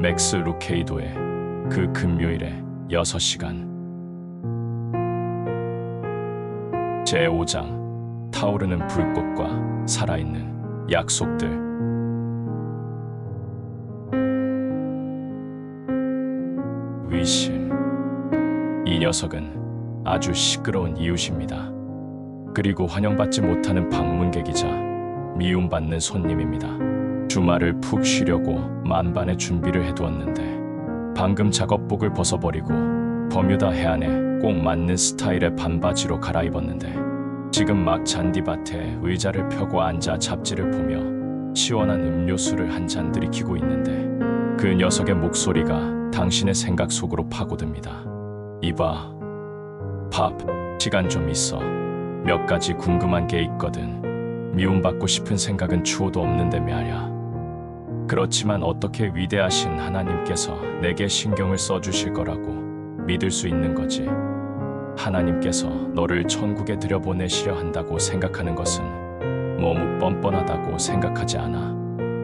맥스 루케이도의 그 금요일에 6시간. 제5장 타오르는 불꽃과 살아있는 약속들. 위신. 이 녀석은 아주 시끄러운 이웃입니다. 그리고 환영받지 못하는 방문객이자 미움받는 손님입니다. 주말을 푹 쉬려고 만반의 준비를 해두었는데 방금 작업복을 벗어버리고 버뮤다 해안에 꼭 맞는 스타일의 반바지로 갈아입었는데 지금 막 잔디밭에 의자를 펴고 앉아 잡지를 보며 시원한 음료수를 한 잔 들이키고 있는데 그 녀석의 목소리가 당신의 생각 속으로 파고듭니다. 이봐, 밥, 시간 좀 있어. 몇 가지 궁금한 게 있거든. 미움받고 싶은 생각은 추호도 없는데 말야. 그렇지만 어떻게 위대하신 하나님께서 내게 신경을 써주실 거라고 믿을 수 있는 거지? 하나님께서 너를 천국에 들여보내시려 한다고 생각하는 것은 너무 뻔뻔하다고 생각하지 않아?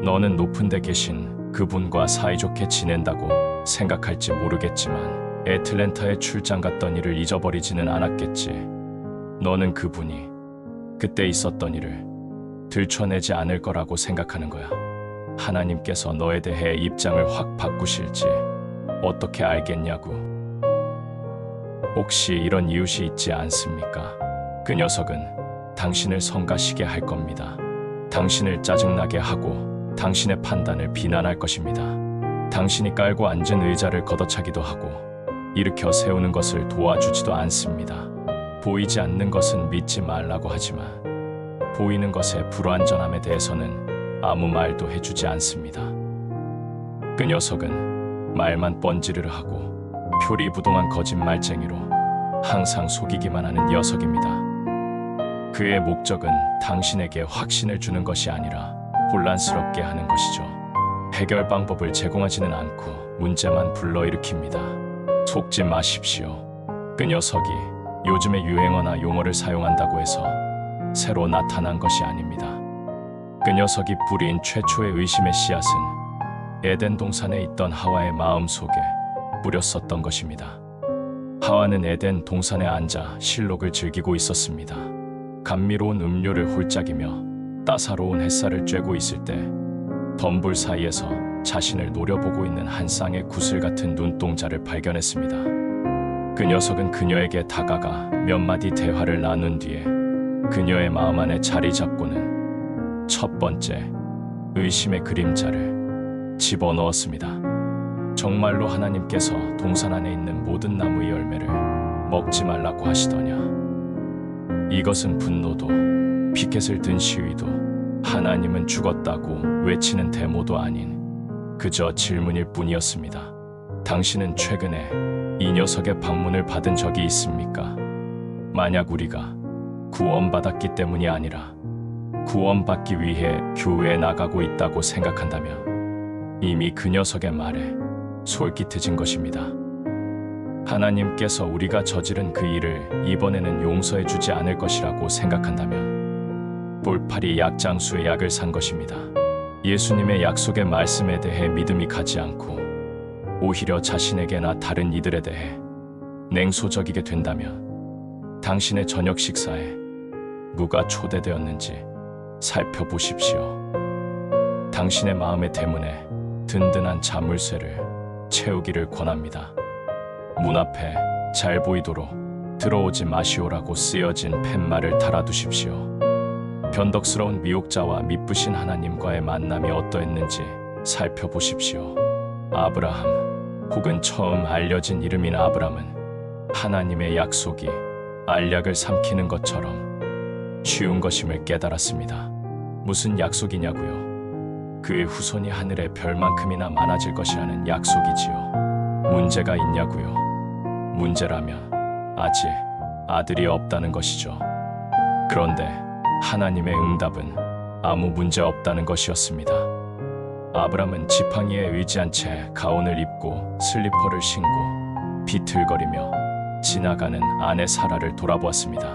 너는 높은 데 계신 그분과 사이좋게 지낸다고 생각할지 모르겠지만 애틀랜타에 출장 갔던 일을 잊어버리지는 않았겠지. 너는 그분이 그때 있었던 일을 들춰내지 않을 거라고 생각하는 거야. 하나님께서 너에 대해 입장을 확 바꾸실지 어떻게 알겠냐고. 혹시 이런 이웃이 있지 않습니까? 그 녀석은 당신을 성가시게 할 겁니다. 당신을 짜증나게 하고 당신의 판단을 비난할 것입니다. 당신이 깔고 앉은 의자를 걷어차기도 하고 일으켜 세우는 것을 도와주지도 않습니다. 보이지 않는 것은 믿지 말라고 하지만 보이는 것의 불완전함에 대해서는 아무 말도 해주지 않습니다. 그 녀석은 말만 뻔지르르 하고 표리부동한 거짓말쟁이로 항상 속이기만 하는 녀석입니다. 그의 목적은 당신에게 확신을 주는 것이 아니라 혼란스럽게 하는 것이죠. 해결 방법을 제공하지는 않고 문제만 불러일으킵니다. 속지 마십시오. 그 녀석이 요즘의 유행어나 용어를 사용한다고 해서 새로 나타난 것이 아닙니다. 그 녀석이 뿌린 최초의 의심의 씨앗은 에덴 동산에 있던 하와의 마음속에 뿌렸었던 것입니다. 하와는 에덴 동산에 앉아 실록을 즐기고 있었습니다. 감미로운 음료를 홀짝이며 따사로운 햇살을 쬐고 있을 때 덤불 사이에서 자신을 노려보고 있는 한 쌍의 구슬 같은 눈동자를 발견했습니다. 그 녀석은 그녀에게 다가가 몇 마디 대화를 나눈 뒤에 그녀의 마음 안에 자리 잡고는 첫 번째 의심의 그림자를 집어넣었습니다. 정말로 하나님께서 동산 안에 있는 모든 나무의 열매를 먹지 말라고 하시더냐? 이것은 분노도 피켓을 든 시위도 하나님은 죽었다고 외치는 데모도 아닌 그저 질문일 뿐이었습니다. 당신은 최근에 이 녀석의 방문을 받은 적이 있습니까? 만약 우리가 구원받았기 때문이 아니라 구원받기 위해 교회에 나가고 있다고 생각한다면 이미 그 녀석의 말에 솔깃해진 것입니다. 하나님께서 우리가 저지른 그 일을 이번에는 용서해 주지 않을 것이라고 생각한다면 볼팔이 약장수의 약을 산 것입니다. 예수님의 약속의 말씀에 대해 믿음이 가지 않고 오히려 자신에게나 다른 이들에 대해 냉소적이게 된다면 당신의 저녁 식사에 누가 초대되었는지 살펴보십시오. 당신의 마음의 대문에 든든한 자물쇠를 채우기를 권합니다. 문 앞에 잘 보이도록 들어오지 마시오라고 쓰여진 팻말을 달아두십시오. 변덕스러운 미혹자와 미쁘신 하나님과의 만남이 어떠했는지 살펴보십시오. 아브라함 혹은 처음 알려진 이름인 아브람은 하나님의 약속이 알약을 삼키는 것처럼 쉬운 것임을 깨달았습니다. 무슨 약속이냐고요? 그의 후손이 하늘의 별만큼이나 많아질 것이라는 약속이지요. 문제가 있냐고요? 문제라면 아직 아들이 없다는 것이죠. 그런데 하나님의 응답은 아무 문제 없다는 것이었습니다. 아브람은 지팡이에 의지한 채 가온을 입고 슬리퍼를 신고 비틀거리며 지나가는 아내 사라를 돌아보았습니다.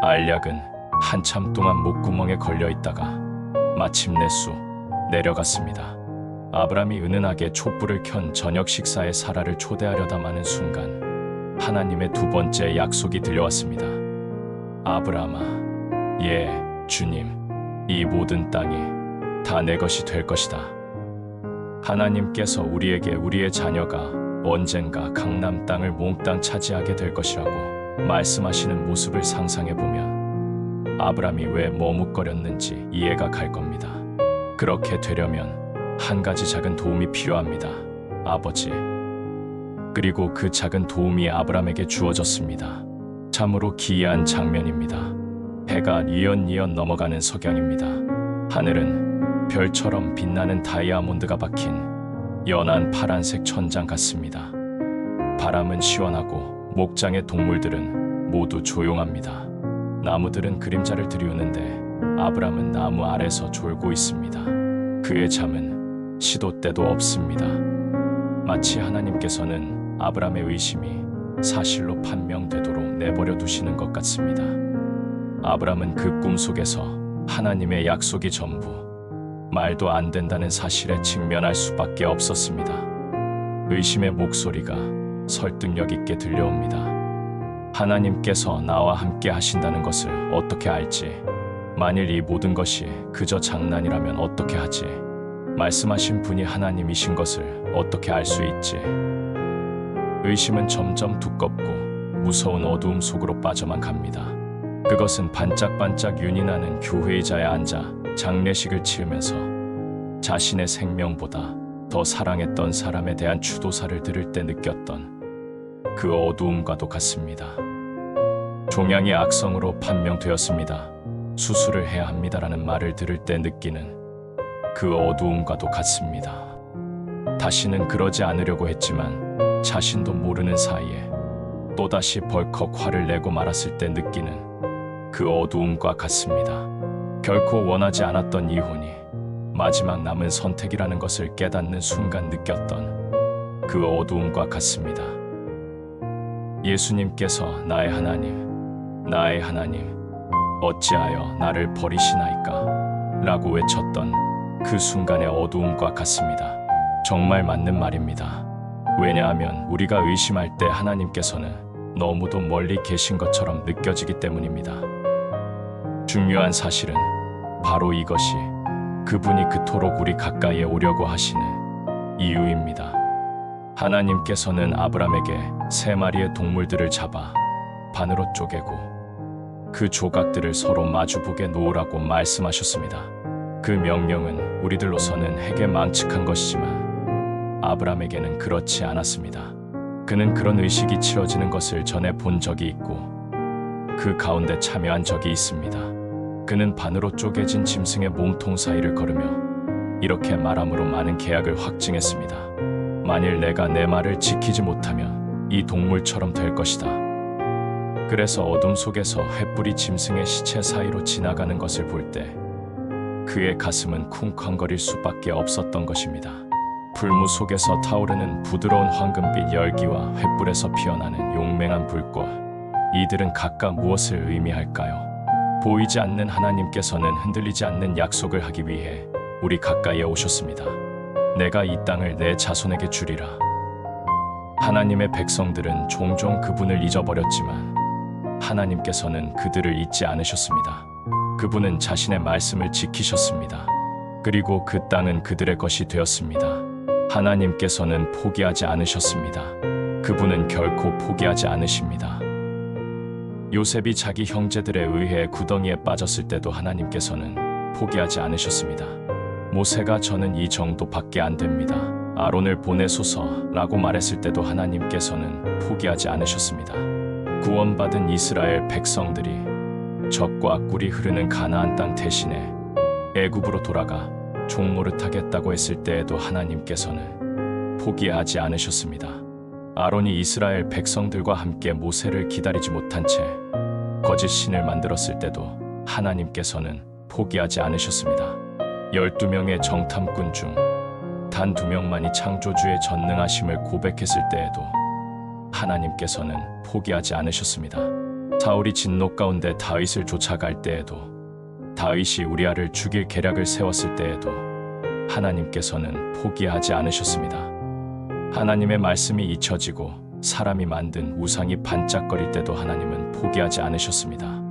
알약은 한참 동안 목구멍에 걸려 있다가 마침내 쑥 내려갔습니다. 아브람이 은은하게 촛불을 켠 저녁 식사에 사라를 초대하려다 마는 순간 하나님의 두 번째 약속이 들려왔습니다. 아브람아, 예, 주님, 이 모든 땅이 다 내 것이 될 것이다. 하나님께서 우리에게 우리의 자녀가 언젠가 강남 땅을 몽땅 차지하게 될 것이라고 말씀하시는 모습을 상상해보면 아브람이 왜 머뭇거렸는지 이해가 갈 겁니다. 그렇게 되려면 한 가지 작은 도움이 필요합니다. 아버지. 그리고 그 작은 도움이 아브람에게 주어졌습니다. 참으로 기이한 장면입니다. 해가 뉘엿뉘엿 넘어가는 석양입니다. 하늘은 별처럼 빛나는 다이아몬드가 박힌 연한 파란색 천장 같습니다. 바람은 시원하고 목장의 동물들은 모두 조용합니다. 나무들은 그림자를 들이우는데 아브람은 나무 아래서 졸고 있습니다. 그의 잠은 시도 때도 없습니다. 마치 하나님께서는 아브람의 의심이 사실로 판명되도록 내버려 두시는 것 같습니다. 아브람은 그 꿈속에서 하나님의 약속이 전부 말도 안 된다는 사실에 직면할 수밖에 없었습니다. 의심의 목소리가 설득력 있게 들려옵니다. 하나님께서 나와 함께 하신다는 것을 어떻게 알지? 만일 이 모든 것이 그저 장난이라면 어떻게 하지? 말씀하신 분이 하나님이신 것을 어떻게 알 수 있지? 의심은 점점 두껍고 무서운 어두움 속으로 빠져만 갑니다. 그것은 반짝반짝 윤이 나는 교회의자에 앉아 장례식을 치르면서 자신의 생명보다 더 사랑했던 사람에 대한 추도사를 들을 때 느꼈던 그 어두움과도 같습니다. 종양이 악성으로 판명되었습니다. 수술을 해야 합니다라는 말을 들을 때 느끼는 그 어두움과도 같습니다. 다시는 그러지 않으려고 했지만 자신도 모르는 사이에 또다시 벌컥 화를 내고 말았을 때 느끼는 그 어두움과 같습니다. 결코 원하지 않았던 이혼이 마지막 남은 선택이라는 것을 깨닫는 순간 느꼈던 그 어두움과 같습니다. 예수님께서 나의 하나님, 어찌하여 나를 버리시나이까? 라고 외쳤던 그 순간의 어두움과 같습니다. 정말 맞는 말입니다. 왜냐하면 우리가 의심할 때 하나님께서는 너무도 멀리 계신 것처럼 느껴지기 때문입니다. 중요한 사실은 바로 이것이 그분이 그토록 우리 가까이에 오려고 하시는 이유입니다. 하나님께서는 아브람에게 3마리의 동물들을 잡아 반으로 쪼개고 그 조각들을 서로 마주보게 놓으라고 말씀하셨습니다. 그 명령은 우리들로서는 해게 망측한 것이지만 아브람에게는 그렇지 않았습니다. 그는 그런 의식이 치러지는 것을 전에 본 적이 있고 그 가운데 참여한 적이 있습니다. 그는 반으로 쪼개진 짐승의 몸통 사이를 걸으며 이렇게 말함으로 많은 계약을 확증했습니다. 만일 내가 내 말을 지키지 못하면 이 동물처럼 될 것이다. 그래서 어둠 속에서 횃불이 짐승의 시체 사이로 지나가는 것을 볼 때 그의 가슴은 쿵쾅거릴 수밖에 없었던 것입니다. 불무 속에서 타오르는 부드러운 황금빛 열기와 횃불에서 피어나는 용맹한 불꽃, 이들은 각각 무엇을 의미할까요? 보이지 않는 하나님께서는 흔들리지 않는 약속을 하기 위해 우리 가까이에 오셨습니다. 내가 이 땅을 내 자손에게 주리라. 하나님의 백성들은 종종 그분을 잊어버렸지만 하나님께서는 그들을 잊지 않으셨습니다. 그분은 자신의 말씀을 지키셨습니다. 그리고 그 땅은 그들의 것이 되었습니다. 하나님께서는 포기하지 않으셨습니다. 그분은 결코 포기하지 않으십니다. 요셉이 자기 형제들에 의해 구덩이에 빠졌을 때도 하나님께서는 포기하지 않으셨습니다. 모세가 저는 이 정도밖에 안 됩니다. 아론을 보내소서라고 말했을 때도 하나님께서는 포기하지 않으셨습니다. 구원받은 이스라엘 백성들이 젖과 꿀이 흐르는 가나안 땅 대신에 애굽으로 돌아가 종노릇하겠다고 했을 때에도 하나님께서는 포기하지 않으셨습니다. 아론이 이스라엘 백성들과 함께 모세를 기다리지 못한 채 거짓 신을 만들었을 때도 하나님께서는 포기하지 않으셨습니다. 12명의 정탐꾼 중 단 2명만이 창조주의 전능하심을 고백했을 때에도 하나님께서는 포기하지 않으셨습니다. 사울이 진노 가운데 다윗을 쫓아갈 때에도, 다윗이 우리아를 죽일 계략을 세웠을 때에도 하나님께서는 포기하지 않으셨습니다. 하나님의 말씀이 잊혀지고 사람이 만든 우상이 반짝거릴 때도 하나님은 포기하지 않으셨습니다.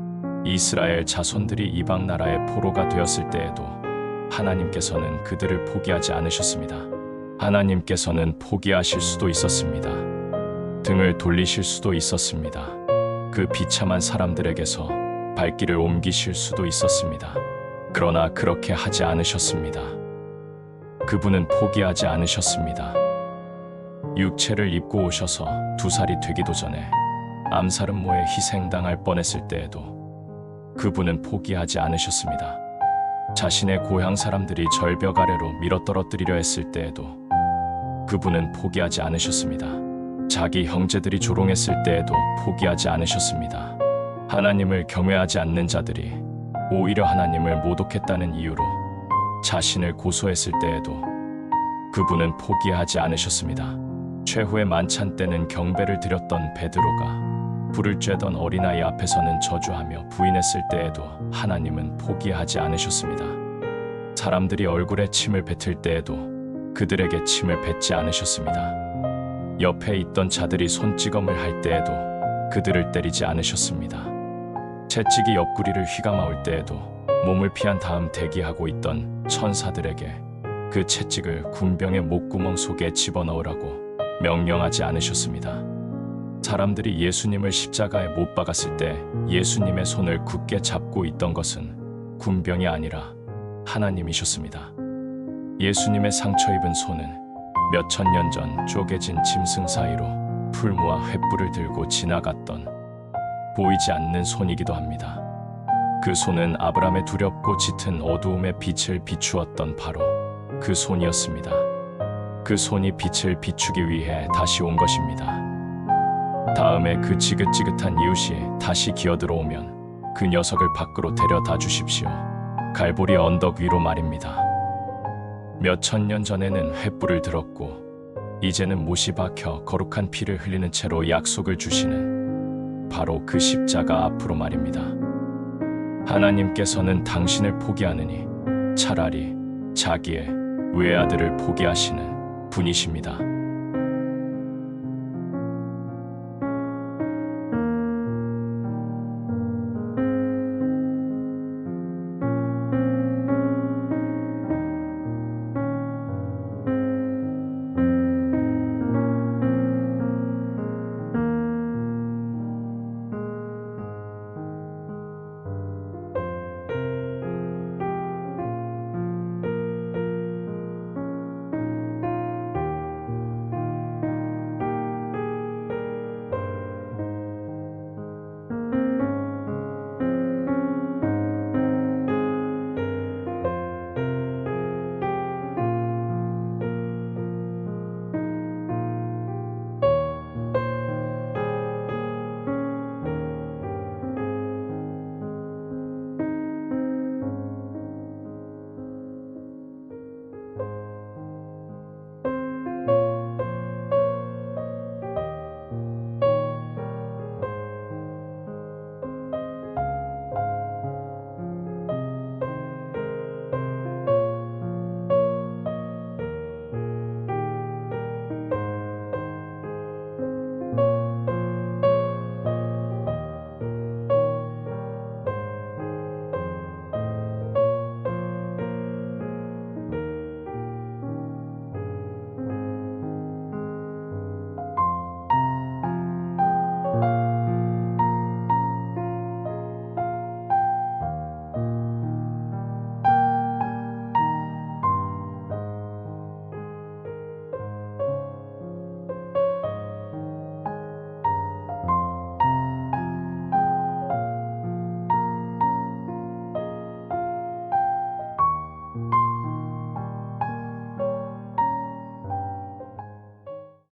이스라엘 자손들이 이방 나라의 포로가 되었을 때에도 하나님께서는 그들을 포기하지 않으셨습니다. 하나님께서는 포기하실 수도 있었습니다. 등을 돌리실 수도 있었습니다. 그 비참한 사람들에게서 발길을 옮기실 수도 있었습니다. 그러나 그렇게 하지 않으셨습니다. 그분은 포기하지 않으셨습니다. 육체를 입고 오셔서 2살이 되기도 전에 암살음모에 희생당할 뻔했을 때에도 그분은 포기하지 않으셨습니다. 자신의 고향 사람들이 절벽 아래로 밀어떨어뜨리려 했을 때에도 그분은 포기하지 않으셨습니다. 자기 형제들이 조롱했을 때에도 포기하지 않으셨습니다. 하나님을 경외하지 않는 자들이 오히려 하나님을 모독했다는 이유로 자신을 고소했을 때에도 그분은 포기하지 않으셨습니다. 최후의 만찬 때는 경배를 드렸던 베드로가 불을 쬐던 어린아이 앞에서는 저주하며 부인했을 때에도 하나님은 포기하지 않으셨습니다. 사람들이 얼굴에 침을 뱉을 때에도 그들에게 침을 뱉지 않으셨습니다. 옆에 있던 자들이 손찌검을 할 때에도 그들을 때리지 않으셨습니다. 채찍이 옆구리를 휘감아올 때에도 몸을 피한 다음 대기하고 있던 천사들에게 그 채찍을 군병의 목구멍 속에 집어넣으라고 명령하지 않으셨습니다. 사람들이 예수님을 십자가에 못 박았을 때 예수님의 손을 굳게 잡고 있던 것은 군병이 아니라 하나님이셨습니다. 예수님의 상처 입은 손은 몇천 년 전 쪼개진 짐승 사이로 풀무와 횃불을 들고 지나갔던 보이지 않는 손이기도 합니다. 그 손은 아브라함의 두렵고 짙은 어두움의 빛을 비추었던 바로 그 손이었습니다. 그 손이 빛을 비추기 위해 다시 온 것입니다. 다음에 그 지긋지긋한 이웃이 다시 기어들어오면 그 녀석을 밖으로 데려다 주십시오. 갈보리 언덕 위로 말입니다. 몇천 년 전에는 횃불을 들었고 이제는 못이 박혀 거룩한 피를 흘리는 채로 약속을 주시는 바로 그 십자가 앞으로 말입니다. 하나님께서는 당신을 포기하느니 차라리 자기의 외아들을 포기하시는 분이십니다.